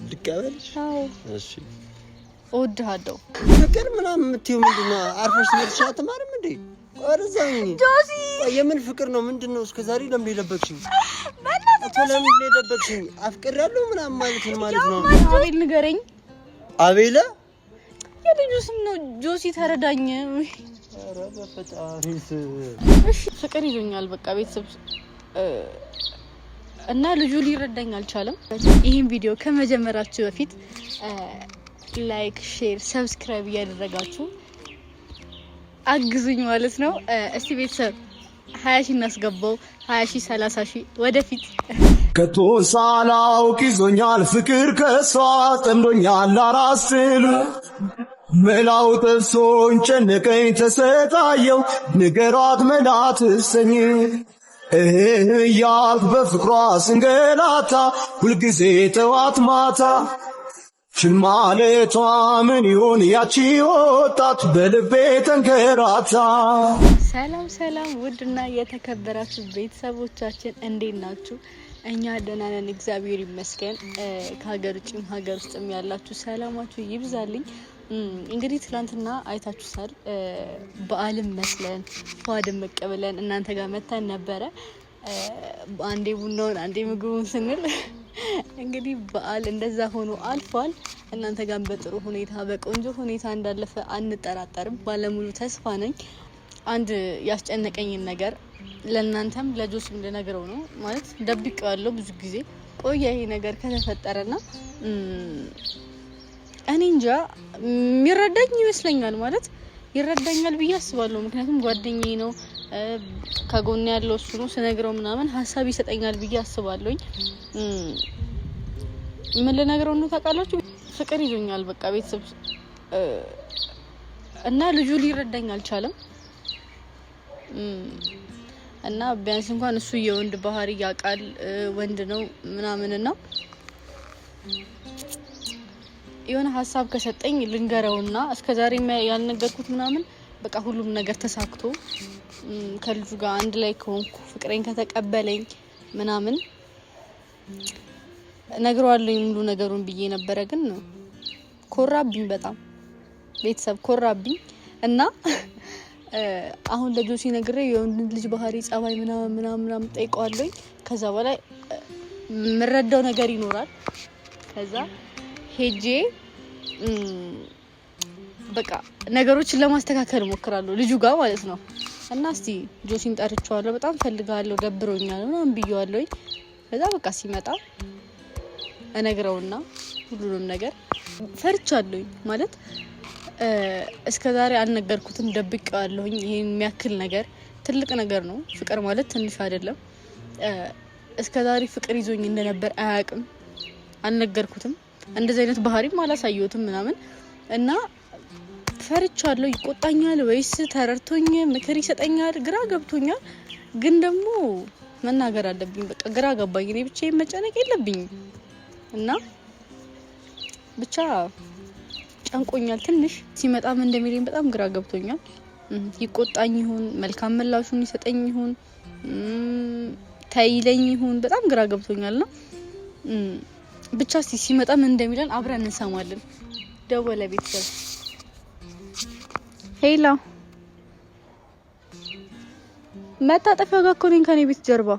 ልቀበልሽ? አዎ እሺ እወድሃለሁ ፍቅር ምናምን የምትይው ምንድነው አርፈሽ ትመርሻ ተማርም እንዴ ወርዛኝ ጆሲ የምን ፍቅር ነው ምንድነው እስከዛሬ ለምን ለበክሽኝ በእናትህ ለምን ለበክሽኝ አፍቅራለሁ ምናምን ማለት ነው አቤል ንገረኝ አቤላ የልጁ ስም ነው ጆሲ ተረዳኝ ኧረ በፈጣሪስ እሺ ፍቅር ይዞኛል በቃ ቤተሰብ እና ልጁ ሊረዳኝ አልቻለም ይሄን ቪዲዮ ከመጀመራችሁ በፊት ላይክ ሼር ሰብስክራይብ ያደረጋችሁ አግዙኝ ማለት ነው እስቲ ቤተሰብ 20 እናስገባው 20 30 ወደፊት ከቶሳላው ኪዞኛል ፍቅር ከሷ ጠምዶኛል አራስሉ መላው ተሶን ጨነቀኝ ተሰቃየው ንገሯት መላት ሰኝ ያልኩ በፍቅሯ ስንገላታ ሁልጊዜ ተዋት ማታ ሽማለቷ ምን ይሆን ያቺ ወጣት በልቤ ተንከራታ ሰላም ሰላም ውድና የተከበራችሁ ቤተሰቦቻችን እንዴት ናችሁ እኛ ደህና ነን እግዚአብሔር ይመስገን ከሀገር ውጭም ሀገር ውስጥም ያላችሁ ሰላማችሁ ይብዛልኝ እንግዲህ ትላንትና አይታችሁታል በዓልም መስለን ፏድም መቀበለን እናንተ ጋር መተን ነበረ አንዴ ቡናውን አንዴ ምግቡን ስንል እንግዲህ በዓል እንደዛ ሆኖ አልፏል እናንተ ጋር በጥሩ ሁኔታ በቆንጆ ሁኔታ እንዳለፈ አንጠራጠርም ባለሙሉ ተስፋ ነኝ አንድ ያስጨነቀኝ ነገር ለእናንተም ለጆስም ልነግረው ነው ማለት ደብቄዋለሁ ብዙ ጊዜ ቆየ ይሄ ነገር ከተፈጠረና እኔ እንጃ የሚረዳኝ ይመስለኛል ማለት ይረዳኛል ብዬ አስባለሁ ምክንያቱም ጓደኛዬ ነው ከጎን ያለው እሱ ነው ስነግረው ምናምን ሐሳብ ይሰጠኛል ብዬ አስባለሁኝ ምን ልነግረው ነው ታውቃላችሁ ፍቅር ይዞኛል በቃ ቤተሰብ እና ልጁ ሊረዳኝ አልቻለም እና ቢያንስ እንኳን እሱ የወንድ ባህሪ ያቃል ወንድ ነው ምናምንና የሆነ ሐሳብ ከሰጠኝ ልንገረውና እስከዛሬ ያልነገርኩት ምናምን በቃ ሁሉም ነገር ተሳክቶ ከልጁ ጋር አንድ ላይ ከሆንኩ ፍቅሬን ከተቀበለኝ ምናምን ነግረዋለሁ ሙሉ ነገሩን ብዬ ነበረ ግን ኮራብኝ በጣም ቤተሰብ ኮራብኝ እና አሁን ለጆሲ ነግሬ የወንድ ልጅ ባህሪ ጸባይ ምናምን ጠይቀዋለሁ ከዛ በላይ ምረዳው ነገር ይኖራል ከዛ ሄጄ በቃ ነገሮችን ለማስተካከል ሞክራለሁ ልጁ ጋር ማለት ነው እና እስቲ ጆሲን ጠርቼዋለሁ በጣም ፈልጋለሁ ደብሮኛል ምናምን ብዬዋለሁ ከዛ በቃ ሲመጣ እነግረውና ሁሉንም ነገር ፈርቻለሁ ማለት እስከዛሬ አልነገርኩትም ደብቄዋለሁ ይሄን የሚያክል ነገር ትልቅ ነገር ነው ፍቅር ማለት ትንሽ አይደለም እስከዛሬ ፍቅር ይዞኝ እንደነበር አያውቅም አልነገርኩትም እንደዚህ አይነት ባህሪም አላሳየሁትም ምናምን እና ፈርቻለሁ ይቆጣኛል ወይስ ተረርቶኝ ምክር ይሰጠኛል ግራ ገብቶኛል ግን ደግሞ መናገር አለብኝ በቃ ግራ ገባኝ እኔ ብቻዬን መጨነቅ የለብኝም እና ብቻ ጨንቆኛል ትንሽ ሲመጣም እንደሚለኝ በጣም ግራ ገብቶኛል ይቆጣኝ ይሁን መልካም ምላሹን ይሰጠኝ ይሁን ታይለኝ ይሁን በጣም ግራ ገብቶኛልና ብቻ ሲመጣም እንደሚለን አብረን እንሰማለን ደወለ ቤተሰብ ሄሎ መታጠፊያ ጋር እኮ ነኝ ከኔ ቤት ጀርባ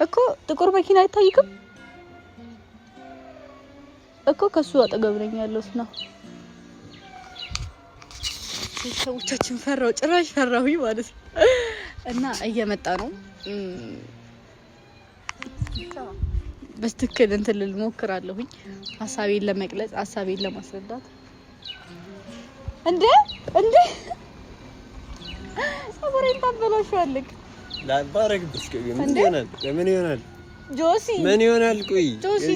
እኮ ጥቁር መኪና አይታይክም እኮ ከሱ አጠገብ ነኝ ያለሁት ነው ሰዎቻችን ፈራው ጭራሽ ፈራሁኝ ማለት ነው እና እየመጣ ነው በስትክክል እንትን ልሞክራለሁኝ ሐሳቤን ለመግለጽ ሐሳቤን ለማስረዳት እንዴ ሰበሬን ታበላሽዋለክ ላባረግ ብስከቢ ምን ይሆናል ጆሲ ምን ይሆናል ቆይ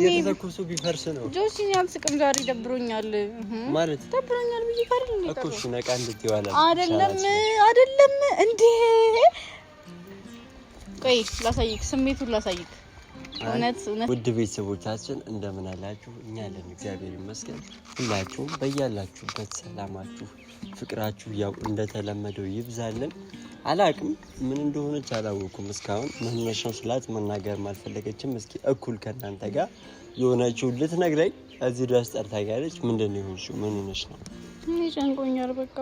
የተተኮሱ ቢፈርስ ነው ጆሲ ያልስቅም ዛሬ ደብሮኛል ማለት ደብሮኛል ብዬ ካርል ነው እኮ እሺ ነቃ እንድትይዋላ አይደለም እንዴ ቆይ ላሳይክ ስሜቱን ላሳይክ እውነት ውድ ቤተሰቦቻችን እንደምን አላችሁ እኛ አለን እግዚአብሔር ይመስገን ሁላችሁም በያላችሁበት ሰላማችሁ ፍቅራችሁ ያው እንደተለመደው ይብዛልን አላቅም ምን እንደሆነች አላወኩም እስካሁን ምን ነሽው ስላት መናገር ማልፈለገችም እስኪ እኩል ከናንተ ጋር የሆነችው ልትነግረኝ እዚህ ድረስ ጠርታኛለች ምንድነው ይሆንሽው ምን ነሽ ነው እኔ ጨንቆኛል በቃ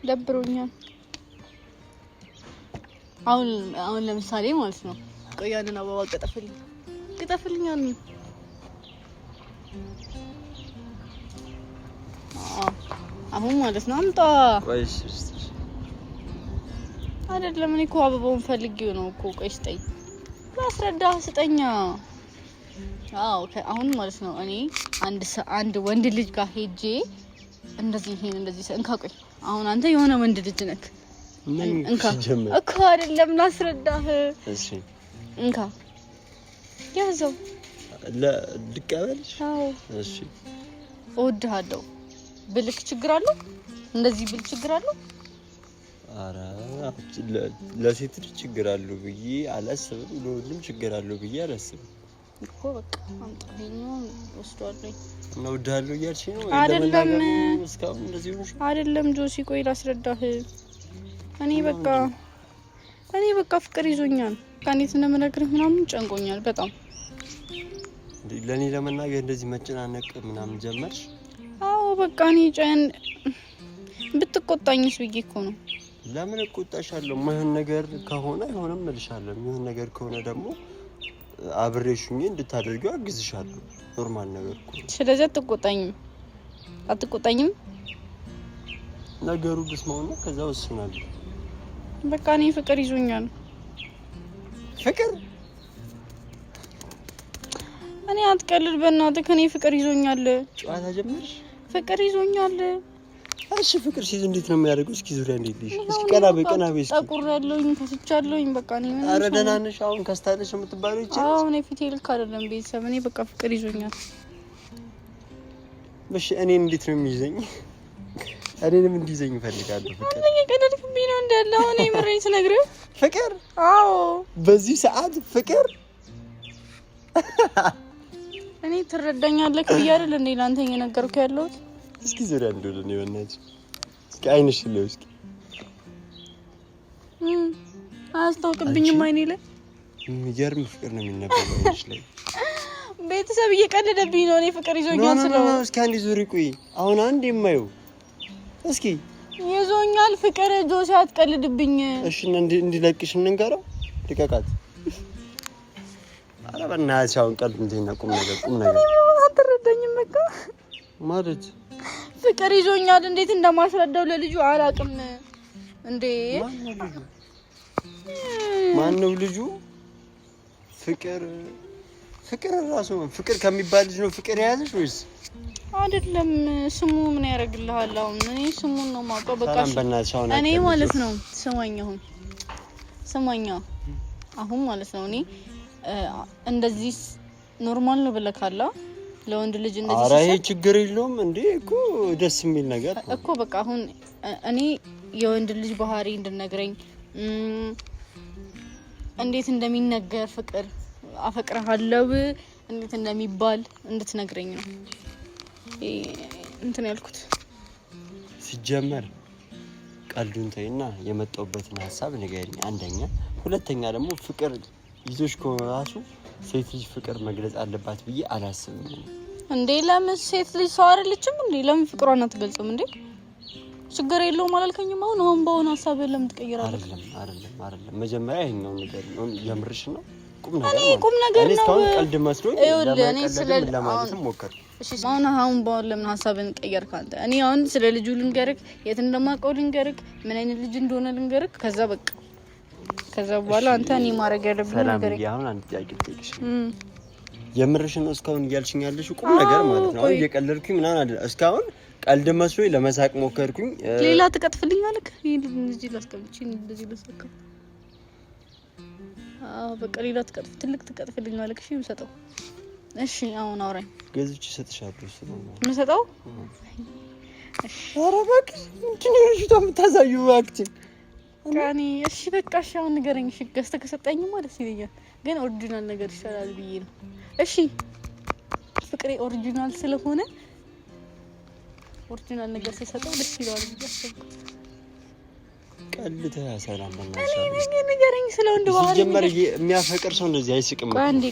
ደብሮኛል አሁን ለምሳሌ ማለት ነው ቆያንን አበባ ቅጠፍልኝ አሁን ማለት ነው አምጣ ወይስ አይደለም እኔ እኮ አበባውን ፈልጌው ነው እኮ ቆይ ስጠኝ ላስረዳህ ስጠኛ አሁን ማለት ነው እኔ አንድ ወንድ ልጅ ጋር ሄጄ እንደዚህ እንካ ቆይ አሁን አንተ የሆነ ወንድ ልጅ ነክ እንካ እኮ አይደለም ላስረዳህ እሺ እንካ ያዘው ለድቀበልሽ እሺ እወድሃለሁ ብልክ ችግር አለው እንደዚህ ብል ችግር አለው አረ ለሴት ልጅ ችግር አለው ብዬ አላስብም ለሁሉም ችግር አለው ብዬ አላስብም እኮ በቃ አምጣልኝ ወስዷልኝ እና እወድሃለሁ እያልሽ ነው አይደለም እስካሁን እንደዚህ ሆነሽ አይደለም ጆሲ ቆይ ላስረዳህ እኔ በቃ ፍቅር ይዞኛል ካንዲት እንደምነግርህ ምናምን ጨንቆኛል በጣም ለኔ ለመናገር እንደዚህ መጨናነቅ ምናምን ጀመርሽ አዎ በቃ እኔ ብትቆጣኝስ ብዬ እኮ ነው ለምን እቆጣሻለሁ ማይሆን ነገር ከሆነ አይሆንም እልሻለሁ የሚሆን ነገር ከሆነ ደግሞ አብሬሽኝ እንድታደርጊው አግዝሻለሁ ኖርማል ነገር እኮ ስለዚህ አትቆጣኝም ነገሩ ብስማውና ከዛ ወስናለሁ በቃ እኔ ፍቅር ይዞኛል እኔ አትቀልድ በእናትህ ከኔ ፍቅር ይዞኛል ጨዋታ ጀመርሽ ፍቅር ይዞኛል እሺ ፍቅር ሲይዝ እንዴት ነው የሚያደርገው እስኪ ዙሪያ እንዴት ልሽ እስኪ ቀና በይ ጠቁሬያለሁኝ ከስቻለሁኝ በቃ እኔ ምን አረ ደህና ነሽ አሁን ከስታለሽ የምትባለው ይችላል አዎ እኔ ፊቴ ልክ አይደለም ቤተሰብ እኔ በቃ ፍቅር ይዞኛል እሺ እኔን እንዴት ነው የሚይዘኝ እኔንም እንዲይዘኝ እፈልጋለሁ ፍቅር እኔ ቀደድኩብኝ ነው እንዳለ አሁን የምሬን ስነግርህ ፍቅር አዎ በዚህ ሰዓት ፍቅር እኔ ትረዳኛለህ ብዬ አይደል እንዴ ላንተ እየነገርኩ ያለሁት እስኪ ዙሪያ እንደሆነ ነው በእናትሽ እስኪ አይንሽ ነው እስኪ አያስታውቅብኝም አይኔ ላይ የሚገርም ፍቅር ነው የሚነበበው አይንሽ ላይ ቤተሰብ እየቀለደብኝ ነው እኔ ፍቅር ይዞኛል ስለው እስኪ አንዴ ዙሪ ቆይ አሁን አንዴ የማየው እስኪ ይዞኛል ፍቅር ጆሲ አትቀልድብኝ እሺ እንዲለቅሽ እንንገረው ልቀቃት አረ በእናትሽ አሁን ቀልድ እንዴና ቁም ነገር አትረዳኝም በቃ ማለት ፍቅር ይዞኛል እንዴት እንደማስረዳው ለልጁ አላቅም እንዴ ማነው ልጁ ፍቅር ራሱ ፍቅር ከሚባል ልጅ ነው ፍቅር የያዘሽ ወይስ አይደለም ስሙ ምን ያደርግልሃል አሁን እኔ ስሙን ነው ማውቀው በቃ እኔ ማለት ነው ስማኛ አሁን ማለት ነው እኔ እንደዚህ ኖርማል ነው ብለካላ ለወንድ ልጅ እንደዚህ አረ ይሄ ችግር የለውም እንዴ እኮ ደስ የሚል ነገር እኮ በቃ አሁን እኔ የወንድ ልጅ ባህሪ እንድነግረኝ እንዴት እንደሚነገር ፍቅር አፈቅርሃለሁ እንዴት እንደሚባል እንድትነግረኝ ነው እንትን ያልኩት ሲጀመር ቀልዱን ተይና የመጣውበትን ሐሳብ ንገሪኝ አንደኛ ሁለተኛ ደግሞ ፍቅር ይዞሽ ከሆነ ራሱ ሴት ልጅ ፍቅር መግለጽ አለባት ብዬ አላስብም እንዴ ለምን ሴት ልጅ ሰው አይደለችም እንዴ ለምን ፍቅሯን አትገልጽም እንዴ ችግር የለውም አላልከኝም አሁን ባውን ሐሳብ ለምን ትቀይራለህ አይደለም መጀመሪያ ይሄኛው ነገር ነው የምርሽ ነው ቁም ነገር ነው እስካሁን ቀልድ መስሎኝ ለማለትም ሞከርኩ እሺ አሁን ባውን ለምን ሐሳብን ቀየርክ አንተ እኔ አሁን ስለ ልጁ ልንገርክ የት እንደማውቀው ልንገርክ ምን አይነት ልጅ እንደሆነ ልንገርክ ከዛ በኋላ አንተ እኔ ማድረግ ያለብኝ ነገር አሁን አንድ ጥያቄ ልጠይቅሽ የምርሽ ነው እስካሁን እያልሽኝ ያለሽ ቁም ነገር ማለት ነው እየቀለድኩኝ ምናምን አይደል እስካሁን ቀልድ መስሎኝ ለመሳቅ ሞከርኩኝ ሌላ ትቀጥፍልኛለህ እንደዚህ ላስቀምጪ እንደዚህ ላስቀም በቃ ሌላ ትልቅ ትቀጥፍልኛለህ እሺ የምሰጠው እሺ አሁን አውራኝ ገዝቼ እሰጥሻለሁ እሱ ነው የምሰጠው እሺ ኧረ እባክሽ ምንድን ነው ልጅቷ የምታሳየው አክቲንግ ካኒ እሺ በቃ እሺ አሁን ንገረኝ እሺ ገዝተህ ከሰጠኝማ ደስ ይለኛል ግን ኦሪጂናል ነገር ይሻላል ብዬ ነው እሺ ፍቅሬ ኦሪጂናል ስለሆነ ኦሪጂናል ነገር ሲሰጠው ደስ ይላል ብዬ አስብኩት ቀልተህ ሰላም እኔ ንገረኝ ስለ ወንድ ባህሪ ሲጀመር የሚያፈቅር ሰው እንደዚህ አይስቅም። ቆይ አንዴ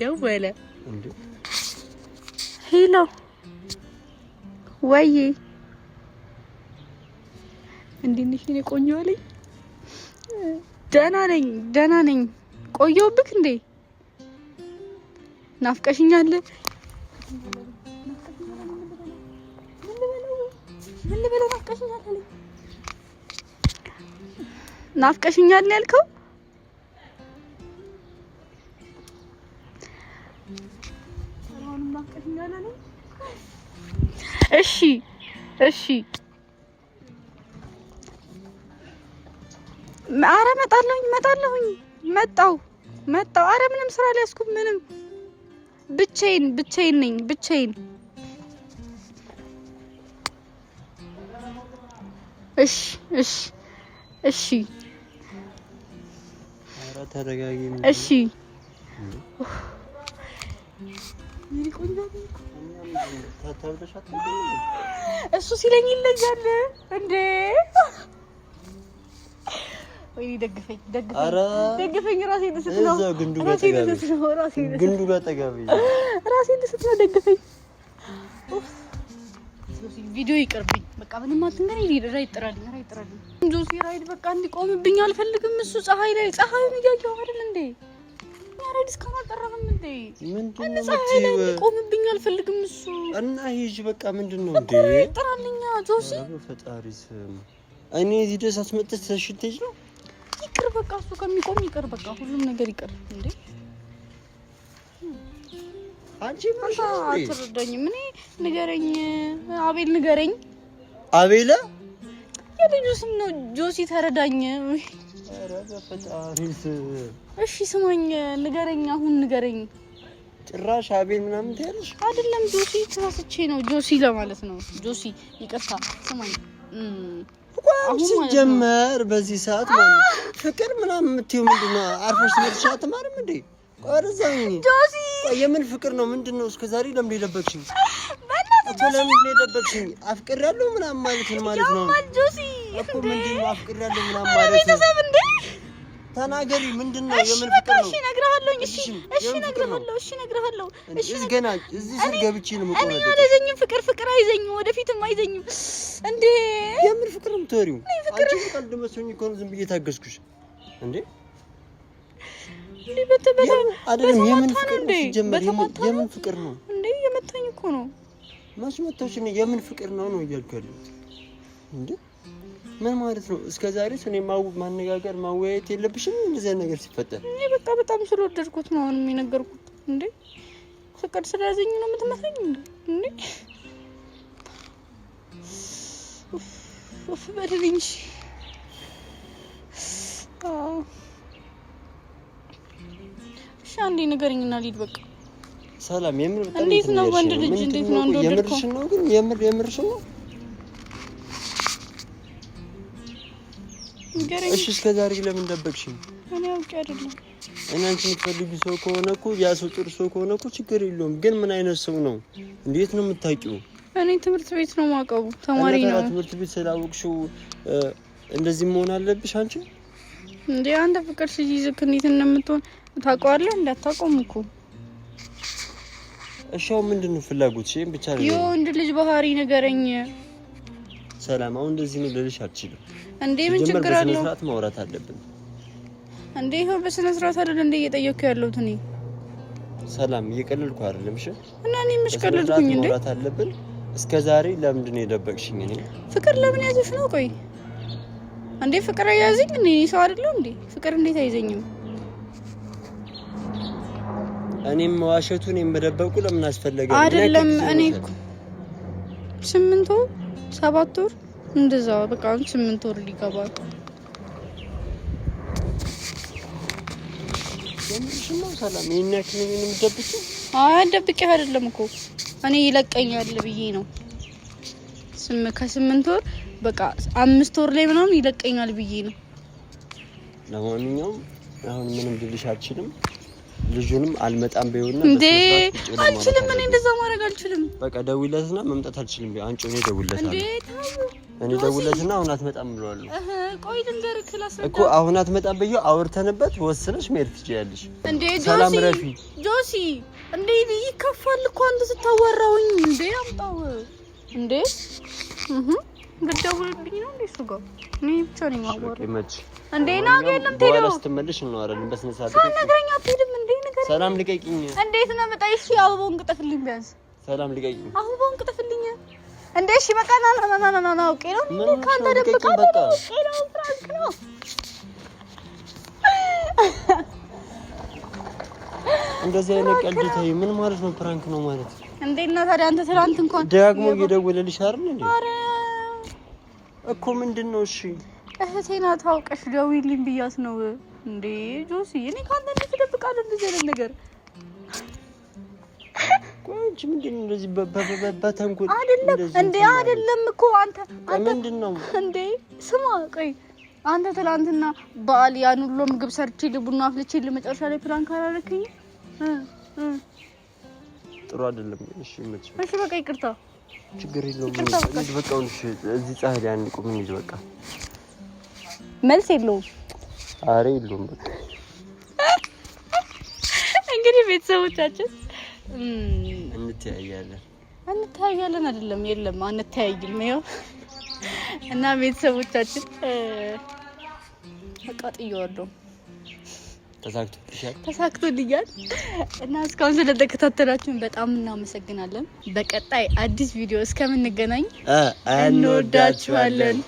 ደወለ እንዴ ሄሎ ወይ እንዴት ነሽ እኔ ቆንጆ አለኝ ደህና ነኝ ቆየሁብክ እንዴ ናፍቀሽኛል ምን ልበለው ናፍቀሽኛል ያልከው እሺ አረ መጣለሁኝ መጣው አረ ምንም ስራ ሊያስኩም ምንም ብቻዬን ነኝ እሺ አረ ተረጋጊ እሺ እሱ ሲለኝ ይለኛል እንዴ ወይ ደግፈኝ ራሴን ልስት ነው እዛ ግንዱ ጋር ተጋቢ ራሴን ልስት ነው ደግፈኝ ቪዲዮ ይቅርብኝ በቃ ምንም አትንገረኝ ራይድ ጥራልኝ ጆሲ ራይድ በቃ እንዲቆምብኝ አልፈልግም እሱ ፀሐዩን እያየሁ አይደል እንዴ ራይድ እስከማጠራም እንዴ ምንድነው እንዲቆምብኝ አልፈልግም እሱ እና ሂጅ በቃ ምንድነው እንዴ ራይድ ጥራልኝ ጆሲ በፈጣሪስ እኔ እዚህ ድረስ አስመጥተሽ ተሽተሽ ነው ይቅር በቃ እሱ ከሚቆም ይቅር በቃ ሁሉም ነገር ይቅር እንዴ አንቺ ምን አትረዳኝም እኔ ንገረኝ ንገረኝ አቤላ የልጁ ስም ነው ጆሲ ተረዳኝ ኧረ በፈጣሪስ እሺ ስማኝ ንገረኝ አሁን ንገረኝ ጭራሽ አቤል ምናምን ትያለሽ አይደለም ጆሲ ተሳስቼ ነው ጆሲ ለማለት ነው ጆሲ ይቅርታ ስማኝ አሁን ሲጀመር በዚህ ሰዓት ማለት ፍቅር ምናምን የምትይው ምንድነው አርፈሽ ትመርሻ ተማርም እንዴ ቆርዛኝ ጆሲ የምን ፍቅር ነው ምንድነው እስከዛሬ ለምን የደበቅሽኝ ለምን የደበቅሽኝ አፍቅሬያለሁ ምናምን ማለት ነው ጆሲ እኮ ምንድነው አፍቅሬያለሁ ምናምን ማለት ነው ተናገሪ ምንድነው የምን ፍቅር ነው እሺ እነግርሃለሁ እሺ እነግርሃለሁ እሺ ገና እዚህ ስር ገብቼ ነው መቆረጥ እኔ አልያዘኝም ፍቅር አይዘኝም ወደፊትም አይዘኝም እንዴ የምን ፍቅር ነው የምትወሪው አንቺ ቀልድ መስሎኝ እኮ ነው ዝም ብዬ ታገስኩሽ እንዴ በተበላ አይደለም የምን ፍቅር ነው ሲጀመር የምን ፍቅር ነው እንዴ የመታኝ እኮ ነው ማስመታሽ ነው የምን ፍቅር ነው እያልኩ ያለሁት እንዴ ምን ማለት ነው እስከዛሬ እኔ ማነጋገር ማወያየት የለብሽም እንደዚህ ነገር ሲፈጠር እኔ በቃ በጣም ስለወደድኩት ነው አሁን የሚነገርኩት እንዴ ፍቅር ስለያዘኝ ነው የምትመታኝ እንዴ በደልኝ እሺ አንዴ ንገረኝና ልሂድ በቃ ሰላም የምር በጣም እንዴት ነው ወንድ ልጅ እንዴት ነው እንደወደድከው የምርሽ ነው ግን የምርሽ ነው እሺ እስከዛሬ ለምን ደበቅሽኝ እኔ አውቄ አይደለም እኔ አንቺ የምትፈልጊው ሰው ከሆነ እኮ ያ ሰው ጥሩ ሰው ከሆነ እኮ ችግር የለውም ግን ምን አይነት ሰው ነው እንዴት ነው የምታውቂው እኔ ትምህርት ቤት ነው የማውቀው ተማሪ ነው ትምህርት ቤት ስላወቅሽው እንደዚህ መሆን አለብሽ አንቺ እንዴ አንተ ፍቅር ሲይዝክ እንዴት እንደምትሆን ታውቀዋለህ እንዳታቆም እኮ እሺው ምንድነው ፍላጎትሽ ይሄን ብቻ ነው የወንድ ልጅ ባህሪ ንገረኝ ሰላም አሁን እንደዚህ ነው ልልሽ አልችልም እንዴ ምን ችግር አለው በስነ ስርዓት ማውራት አለብን እንዴ ይሄው በስነ ስርዓት አይደል እንዴ እየጠየቅኩ ያለሁት እኔ ሰላም እየቀለልኩ አይደለም እሺ እና እኔ ምሽ ቀለልኩኝ እንዴ ማውራት አለብን እስከዛሬ ለምንድን ነው የደበቅሽኝ እኔ ፍቅር ለምን ያዘሽ ነው ቆይ እንዴ ፍቅር ያዘኝ እኔ ሰው አይደለም እንዴ ፍቅር እንዴት አይዘኝም እኔም ዋሸቱን የምደበቁ ለምን አስፈለገ አይደለም እኔ 8 ወር 7 ወር እንደዛ በቃ 8 ወር ሊገባ የምንሽነው ሰላም ይሄን ያክል ምን እንደብቁ ደብቄ አይደለም እኮ እኔ ይለቀኛል ብዬ ነው ከ8 ወር በቃ 5 ወር ላይ ምናምን ይለቀኛል ብዬ ነው ለማንኛውም አሁን ምንም ልልሽ አልችልም ልጁንም አልመጣም በይውና እንዴ አልችልም። እኔ እንደዛ ማድረግ አልችልም። በቃ ደውለትና መምጣት አልችልም ቢው አንቺ እኔ ደውለታለሁ። እንዴ እኔ ደውለትና አሁን አትመጣም ብለዋል ቆይ ልንገርህ ክላስ እኮ አሁን አትመጣም በይው አውርተንበት ወስነሽ መሄድ ትችያለሽ። እንዴ ሰላም ረፊ ጆሲ እንዴ ይከፋል እኮ አንተ ስታወራውኝ እንዴ አምጣው እንዴ ልደውልልኝ ነው እንዴ እሱ ጋር እኔ ብቻ ነኝ ማወራው እንዴ ናገ የለም ተይው ስትመለሽ እናወራለን በስነ ስርዓት ሳነግረኝ አትሄድም እንዴ ነገር ሰላም ልቀቂኝ እንዴት ነው መጣ እሺ አበባውን ቅጠፍልኝ ቢያንስ ሰላም ልቀቂኝ አበባውን ቅጠፍልኝ እንዴ እሺ በቃ ና ኦኬ ነው እንዴ ካንተ ደብቃ በቃ ነው ፍራንክ ነው እንደዚህ አይነት ቀልድ ተይ ምን ማለት ነው ፕራንክ ነው ማለት እንዴ እና ታዲያ አንተ ትላንት እንኳን ደግሞ እየደወለልሽ አይደል እንዴ አረ እኮ ምንድነው እሺ እህቴና ታውቀሽ ደውይልኝ ብያስ ነው እንዴ ጆሲ እኔ ካንተ እንዴት ደብቃለሁ እንደዚህ አይነት ነገር ቆንጆ ምንድነው እንደዚህ በተንኩል አይደለም እንዴ አይደለም እኮ አንተ ምንድነው እንዴ ስማ ቆይ አንተ ትላንትና በዓል ያን ሁሉ ምግብ ሰርቼ ቡና አፍልቼ ለመጨረሻ ላይ ፕራንክ አላረከኝ ጥሩ አይደለም እሺ እሺ በቃ ይቅርታ ችግር የለውም በቃ እሺ እዚህ ፀሐይ ላይ አንቆም እንጂ በቃ መልስ የለውም አሬ የለውም በቃ እንግዲህ ቤተሰቦቻችን እንተያያለን አይደለም የለም አንተያይም ይኸው እና ቤተሰቦቻችን አቃጥየዋለሁ ተሳክቶልኛል እና እስካሁን ስለተከታተላችሁን በጣም እናመሰግናለን። በቀጣይ አዲስ ቪዲዮ እስከምንገናኝ እንወዳችኋለን።